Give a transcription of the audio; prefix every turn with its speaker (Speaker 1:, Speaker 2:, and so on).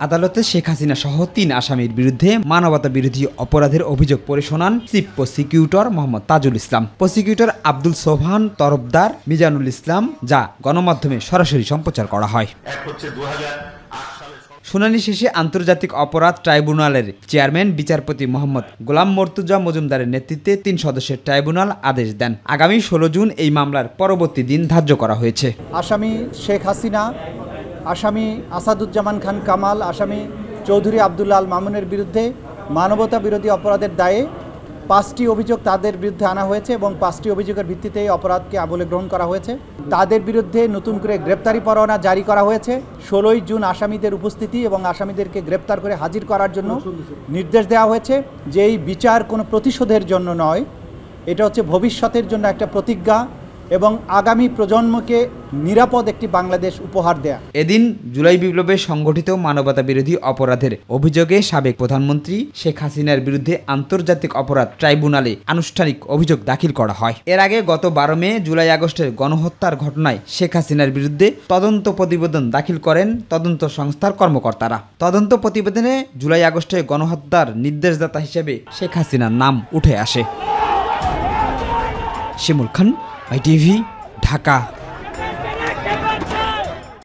Speaker 1: আদালতে শেখ হাসিনা সহ ৩ আসামির বিরুদ্ধে মানবতা বিরোধী অপরাধের অভিযোগ পড়ে শোনান chief prosecutor Mohammad Tajul Islam. Prosecutor Abdul Sobhan Tarafdar Mizanul Islam, যা গণমাধ্যমে সরাসরি সম্প্রচার করা হয়। শুনানি শেষে আন্তর্জাতিক অপরাধ ট্রাইব্যুনালের চেয়ারম্যান বিচারপতি মোহাম্মদ গোলাম মর্তুজা মজুমদারের নেতৃত্বে ৩ সদস্যের ট্রাইব্যুনাল আদেশ দেন। আগামী ১৬ জুন এই মামলার পরবর্তী দিন ধার্য করা হয়েছে।
Speaker 2: আসামি শেখ হাসিনা, আসামি আসাদুজ্জামান খান কামাল, আসামি চৌধুরী আবদুল্লাহ আল মামুনের বিরুদ্ধে মানবতা বিরোধী অপরাধের দায়ে ৫টি অভিযোগ তাদের বিরুদ্ধে আনা হয়েছে এবং ৫টি অভিযোগের ভিত্তিতে এই অপরাধকে আমলে গ্রহণ করা হয়েছে। তাদের বিরুদ্ধে নতুন করে গ্রেপ্তারি পরোয়ানা জারি করা হয়েছে। ১৬ই জুন আসামিদের উপস্থিতি এবং আসামিদেরকে গ্রেপ্তার করে হাজির করার জন্য নির্দেশ দেওয়া হয়েছে। যে এই বিচার কোনো প্রতিশোধের জন্য নয়, এটা হচ্ছে ভবিষ্যতের জন্য একটা প্রতিজ্ঞা এবং আগামী প্রজন্মকে নিরাপদ একটি বাংলাদেশ উপহার দেয়া।
Speaker 1: এদিন জুলাই বিপ্লবে সংগঠিত মানবতা বিরোধী অপরাধের অভিযোগে সাবেক প্রধানমন্ত্রী শেখ হাসিনার বিরুদ্ধে আন্তর্জাতিক অপরাধ ট্রাইব্যুনালে আনুষ্ঠানিক অভিযোগ দাখিল করা হয়। এর আগে গত ১২ মে জুলাই আগস্টের গণহত্যার ঘটনায় শেখ হাসিনার বিরুদ্ধে তদন্ত প্রতিবেদন দাখিল করেন তদন্ত সংস্থার কর্মকর্তারা। তদন্ত প্রতিবেদনে জুলাই আগস্টে গণহত্যার নির্দেশদাতা হিসেবে শেখ হাসিনার নাম উঠে আসে। শিমুল খান, ITV, ঢাকা।